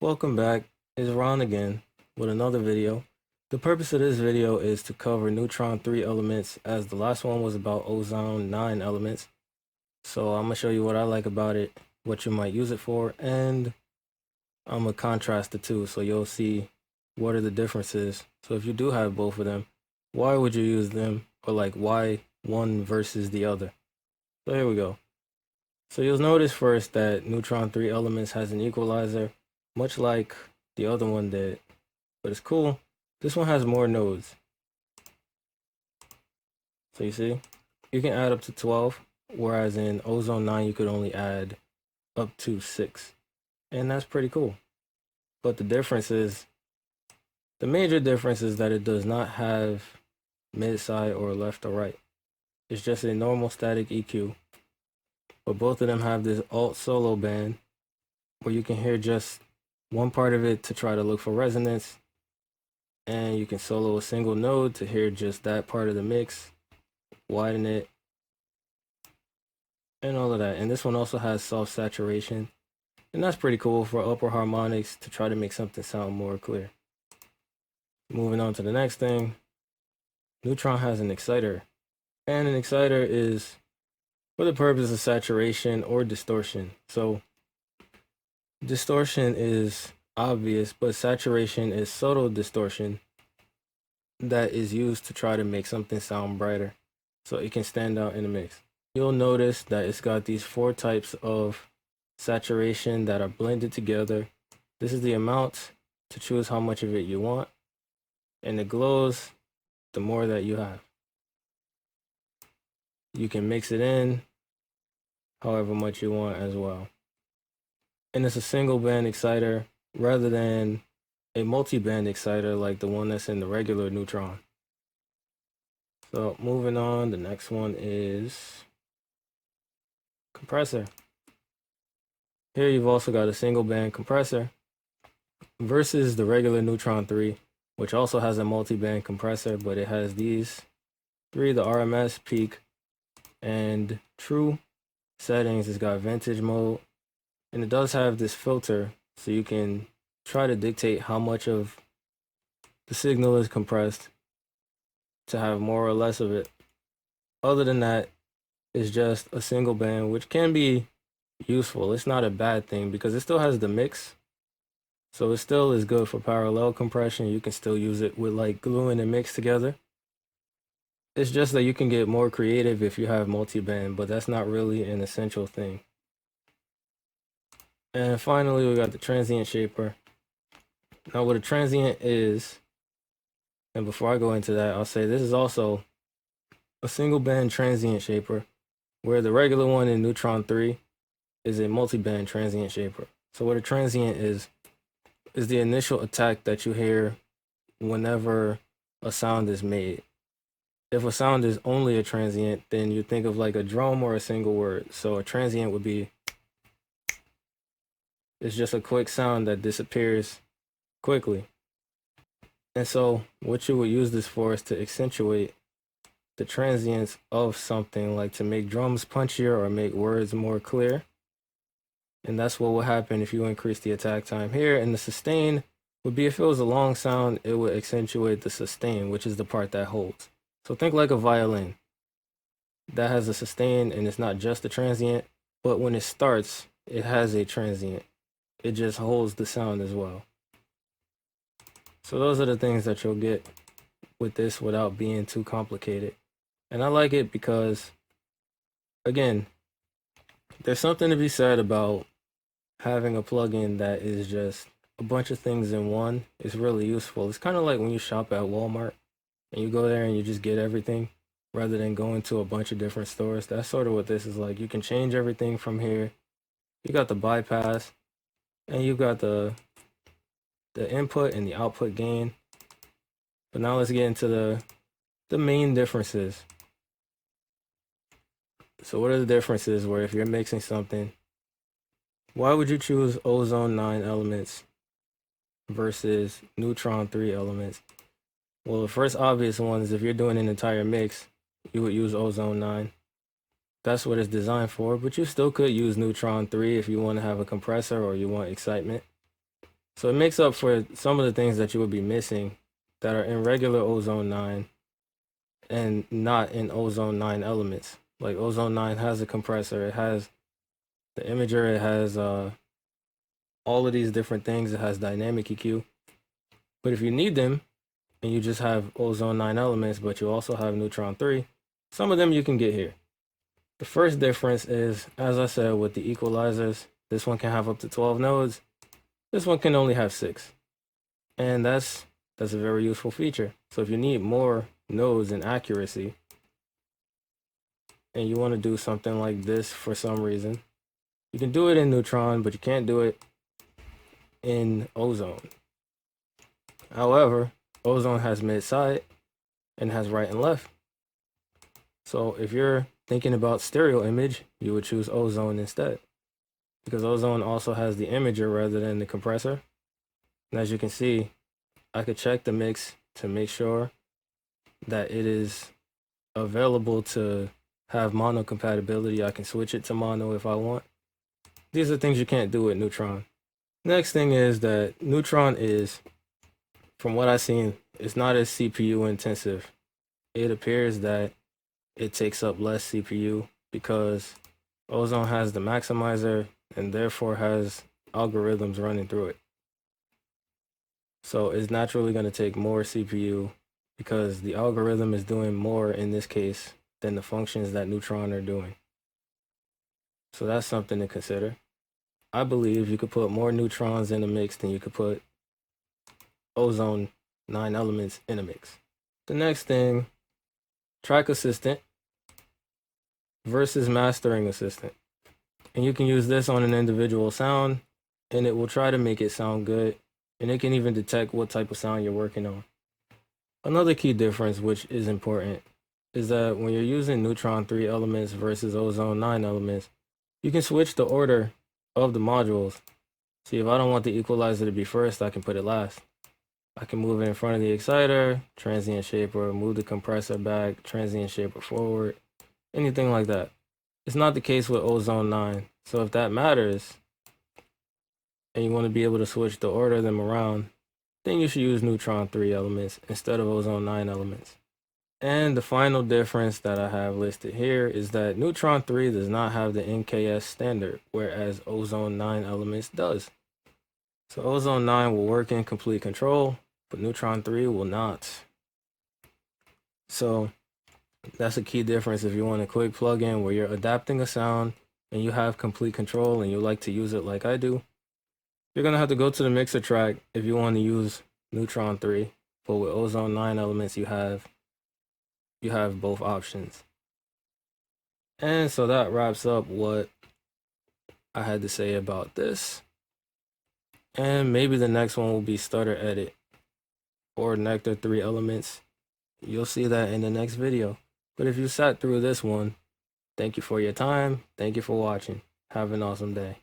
Welcome back. It's Ron again with another video. The purpose of this video is to cover Neutron 3 elements, as the last one was about Ozone 9 elements. So I'm going to show you what I like about it, what you might use it for, and I'm going to contrast the two so you'll see what are the differences. So if you do have both of them, why would you use them, or like why one versus the other? So here we go. So you'll notice first that Neutron 3 elements has an equalizer, much like the other one did, but it's cool. This one has more nodes. So you see, you can add up to 12, whereas in Ozone 9 you could only add up to 6. And that's pretty cool. But the difference is, the major difference is that it does not have mid-side or left or right. It's just a normal static EQ. But both of them have this alt solo band where you can hear just one part of it to try to look for resonance, and you can solo a single node to hear just that part of the mix, widen it, and all of that. And this one also has soft saturation, and that's pretty cool for upper harmonics to try to make something sound more clear. Moving on to the next thing, Neutron has an exciter, and an exciter is for the purpose of saturation or distortion. So distortion is obvious, but saturation is subtle distortion that is used to try to make something sound brighter so it can stand out in the mix. You'll notice that it's got these 4 types of saturation that are blended together. This is the amount to choose how much of it you want, and it glows the more that you have. You can mix it in however much you want as well. And it's a single band exciter rather than a multi-band exciter like the one that's in the regular Neutron. So moving on, the next one is compressor. Here you've also got a single band compressor versus the regular Neutron 3, which also has a multi-band compressor, but it has these 3, the RMS, peak, and true settings. It's got vintage mode, and it does have this filter so you can try to dictate how much of the signal is compressed to have more or less of it. Other than that, it's just a single band, which can be useful. It's not a bad thing because it still has the mix, so it still is good for parallel compression. You can still use it with like gluing and mix together. It's just that you can get more creative if you have multi-band, but that's not really an essential thing. And finally, we got the transient shaper. Now what a transient is, and before I go into that, I'll say this is also a single band transient shaper, where the regular one in Neutron 3 is a multi-band transient shaper. So what a transient is the initial attack that you hear whenever a sound is made. If a sound is only a transient, then you think of like a drum or a single word. So a transient would be, it's just a quick sound that disappears quickly. And so what you would use this for is to accentuate the transients of something, like to make drums punchier or make words more clear. And that's what will happen if you increase the attack time here. And the sustain would be, if it was a long sound, it would accentuate the sustain, which is the part that holds. So think like a violin that has a sustain, and it's not just a transient, but when it starts, it has a transient. It just holds the sound as well. So those are the things that you'll get with this without being too complicated. And I like it because, again, there's something to be said about having a plugin that is just a bunch of things in one. Is really useful. It's kind of like when you shop at Walmart and you go there and you just get everything rather than going to a bunch of different stores. That's sort of what this is like. You can change everything from here. You got the bypass, and you got the input and the output gain. But now let's get into the main differences. So what are the differences where if you're mixing something, why would you choose Ozone 9 elements versus Neutron 3 elements? Well, the first obvious one is if you're doing an entire mix, you would use Ozone 9. That's what it's designed for, but you still could use Neutron 3 if you want to have a compressor or you want excitement. So it makes up for some of the things that you would be missing that are in regular ozone 9 and not in ozone 9 elements. Like ozone 9 has a compressor, it has the imager, it has all of these different things, it has dynamic EQ. But if you need them and you just have ozone 9 elements, but you also have neutron 3, some of them you can get here. The first difference is, as I said, with the equalizers, this one can have up to 12 nodes. This one can only have 6. And that's a very useful feature. So if you need more nodes and accuracy, and you want to do something like this for some reason, you can do it in Neutron, but you can't do it in Ozone. However, Ozone has mid-side and has right and left. So if you're thinking about stereo image, you would choose Ozone instead, because Ozone also has the imager rather than the compressor. And as you can see, I could check the mix to make sure that it is available to have mono compatibility. I can switch it to mono if I want. These are things you can't do with Neutron. Next thing is that Neutron is, from what I've seen, it's not as CPU intensive. It appears that it takes up less CPU because Ozone has the maximizer and therefore has algorithms running through it. So it's naturally going to take more CPU because the algorithm is doing more in this case than the functions that Neutron are doing. So that's something to consider. I believe you could put more neutrons in a mix than you could put ozone 9 elements in a mix. The next thing, track assistant versus mastering assistant. And you can use this on an individual sound and it will try to make it sound good, and it can even detect what type of sound you're working on. Another key difference, which is important, is that when you're using neutron 3 elements versus ozone 9 elements, you can switch the order of the modules. See, if I don't want the equalizer to be first, I can put it last. I can move it in front of the exciter, transient shaper, move the compressor back, transient shaper forward, anything like that. It's not the case with ozone 9. So if that matters, and you want to be able to switch the order of them around, then you should use neutron 3 elements instead of ozone 9 elements. And the final difference that I have listed here is that neutron 3 does not have the NKS standard, whereas ozone 9 elements does. So ozone 9 will work in complete control, but neutron 3 will not. So that's a key difference if you want a quick plugin where you're adapting a sound and you have complete control and you like to use it like I do. You're going to have to go to the mixer track if you want to use neutron 3, but with ozone 9 elements you have both options. And so that wraps up what I had to say about this. And maybe the next one will be stutter edit or nectar 3 elements. You'll see that in the next video. But if you sat through this one, thank you for your time. Thank you for watching. Have an awesome day.